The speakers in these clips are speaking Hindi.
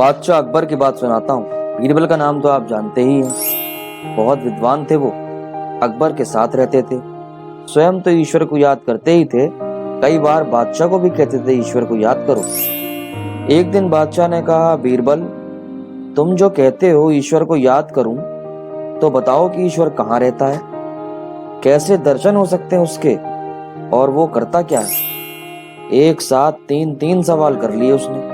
बादशाह अकबर की बात सुनाता हूँ। बीरबल का नाम तो आप जानते ही हैं। बहुत विद्वान थे वो। अकबर के साथ रहते थे। स्वयं तो ईश्वर को याद करते ही थे। कई बार बादशाह को भी कहते थे ईश्वर को याद करो। एक दिन बादशाह ने कहा, बीरबल तुम जो कहते हो ईश्वर को याद करूं, तो बताओ कि ईश्वर कहाँ रहता है, कैसे दर्शन हो सकते हैं उसके, और वो करता क्या है। एक साथ तीन सवाल कर लिए उसने,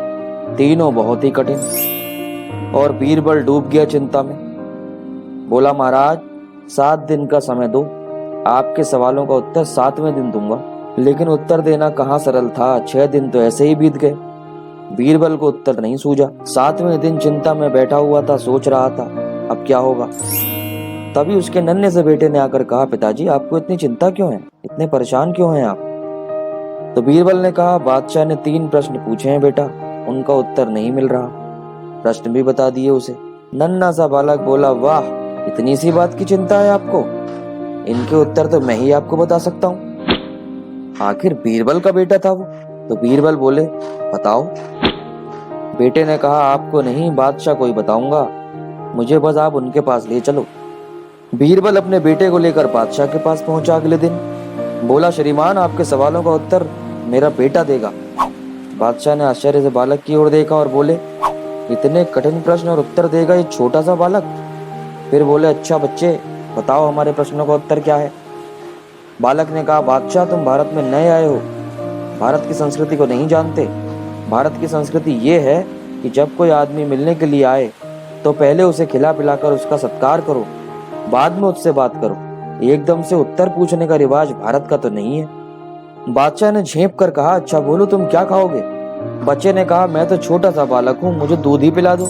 तीनों बहुत ही कठिन। और बीरबल डूब गया चिंता में। बोला, महाराज 7 दिन का समय दो, आपके सवालों का उत्तर 7वें दिन दूंगा। लेकिन उत्तर देना कहाँ सरल था, 6 दिन तो ऐसे ही बीत गए। बीरबल को उत्तर नहीं सूझा। 7वें दिन चिंता में बैठा हुआ था, सोच रहा था अब क्या होगा। तभी उसके नन्हे से बेटे ने आकर कहा, पिताजी आपको इतनी चिंता क्यों है, इतने परेशान क्यों हैं आप। तो बीरबल ने कहा, बादशाह ने 3 प्रश्न पूछे हैं बेटा, उनका उत्तर नहीं मिल रहा। प्रश्न भी बता दिए उसे। नन्हा सा बालक बोला, वाह इतनी सी बात की चिंता है आपको, इनके उत्तर तो मैं ही आपको बता सकता हूँ। आखिर बीरबल का बेटा था वो। तो बीरबल बोले, बताओ। बेटे ने कहा, आपको नहीं बादशाह को ही बताऊंगा, मुझे बस आप उनके पास ले चलो। बीरबल अपने बेटे को लेकर बादशाह के पास पहुंचा अगले दिन। बोला, श्रीमान आपके सवालों का उत्तर मेरा बेटा देगा। बादशाह ने आश्चर्य से बालक की ओर देखा और बोले, इतने कठिन प्रश्न और उत्तर देगा ये छोटा सा बालक। फिर बोले, अच्छा बच्चे बताओ हमारे प्रश्नों का उत्तर क्या है। बालक ने कहा, बादशाह तुम भारत में नए आए हो, भारत की संस्कृति को नहीं जानते। भारत की संस्कृति ये है कि जब कोई आदमी मिलने के लिए आए तो पहले उसे खिला पिलाकर उसका सत्कार करो, बाद में उससे बात करो। एकदम से उत्तर पूछने का रिवाज भारत का तो नहीं है। बादशाह ने झेप कर कहा, अच्छा बोलो तुम क्या खाओगे। बच्चे ने कहा, मैं तो छोटा सा बालक हूँ, मुझे दूध ही पिला दो।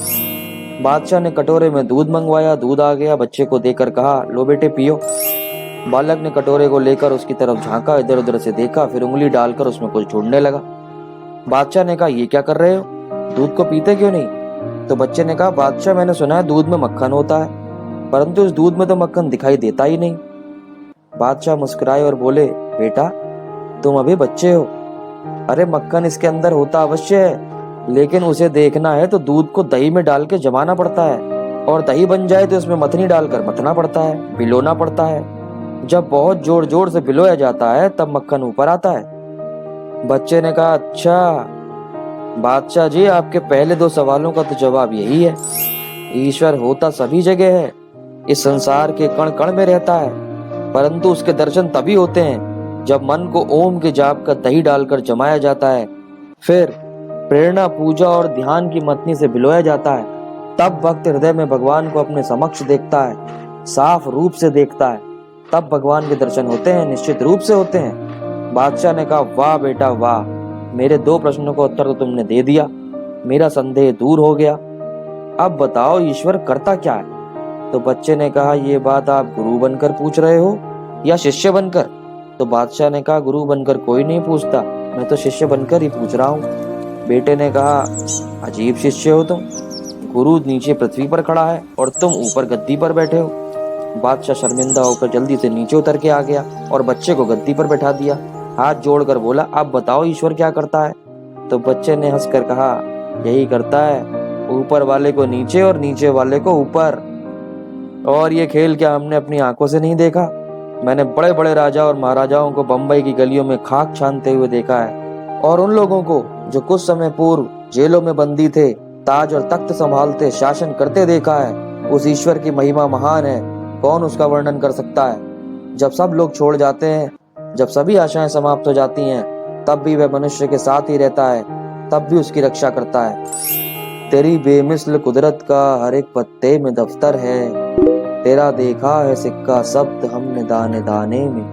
बादशाह ने कटोरे में दूध मंगवाया, दूध आ गया। बच्चे को देकर कहा, लो बेटे पियो। बालक ने कटोरे को लेकर उसकी तरफ झांका, इधर उधर से देखा, फिर उंगली डालकर उसमें कुछ ढूंढने लगा। बादशाह ने कहा, ये क्या कर रहे हो, दूध को पीते क्यों नहीं। तो बच्चे ने कहा, बादशाह मैंने सुना है दूध में मक्खन होता है, परंतु इस दूध में तो मक्खन दिखाई देता ही नहीं। बादशाह मुस्कुराए और बोले, बेटा तुम अभी बच्चे हो, अरे मक्खन इसके अंदर होता अवश्य है, लेकिन उसे देखना है तो दूध को दही में डाल के जमाना पड़ता है, और दही बन जाए तो उसमें मथनी डालकर मथना पड़ता है, बिलोना पड़ता है। जब बहुत जोर जोर से बिलोया जाता है तब मक्खन ऊपर आता है। बच्चे ने कहा, अच्छा बादशाह जी आपके पहले 2 सवालों का तो जवाब यही है, ईश्वर होता सभी जगह है, इस संसार के कण कण में रहता है, परंतु उसके दर्शन तभी होते हैं जब मन को ओम के जाप का दही डालकर जमाया जाता है, फिर प्रेरणा पूजा और ध्यान की मथनी से भिलोया जाता है। तब भक्त हृदय में भगवान को अपने समक्ष देखता है, साफ रूप से देखता है, तब भगवान के दर्शन होते हैं, निश्चित रूप से होते हैं। बादशाह ने कहा, वाह बेटा वाह, मेरे 2 प्रश्नों का उत्तर तो तुमने दे दिया, मेरा संदेह दूर हो गया। अब बताओ ईश्वर करता क्या है। तो बच्चे ने कहा, ये बात आप गुरु बनकर पूछ रहे हो या शिष्य बनकर। तो बादशाह ने कहा, गुरु बनकर कोई नहीं पूछता, मैं तो शिष्य बनकर ही पूछ रहा हूँ। बेटे ने कहा, अजीब शिष्य हो तुम, गुरु नीचे पृथ्वी पर खड़ा है और तुम ऊपर गद्दी पर बैठे हो। बादशाह शर्मिंदा होकर जल्दी से नीचे उतर के आ गया और बच्चे को गद्दी पर बैठा दिया। हाथ जोड़कर बोला, अब बताओ ईश्वर क्या करता है। तो बच्चे ने हंसकर कहा, यही करता है, ऊपर वाले को नीचे और नीचे वाले को ऊपर। और ये खेल क्या हमने अपनी आंखों से नहीं देखा। मैंने बड़े बड़े राजा और महाराजाओं को बंबई की गलियों में खाक छानते हुए देखा है, और उन लोगों को जो कुछ समय पूर्व जेलों में बंदी थे, ताज और तख्त संभालते शासन करते देखा है। उस ईश्वर की महिमा महान है, कौन उसका वर्णन कर सकता है। जब सब लोग छोड़ जाते हैं, जब सभी आशाएं समाप्त हो जाती हैं, तब भी वह मनुष्य के साथ ही रहता है, तब भी उसकी रक्षा करता है। तेरी बेमिसल कुदरत का हर एक पत्ते में दफ्तर है, तेरा देखा है सिक्का शब्द हमने दाने दाने में।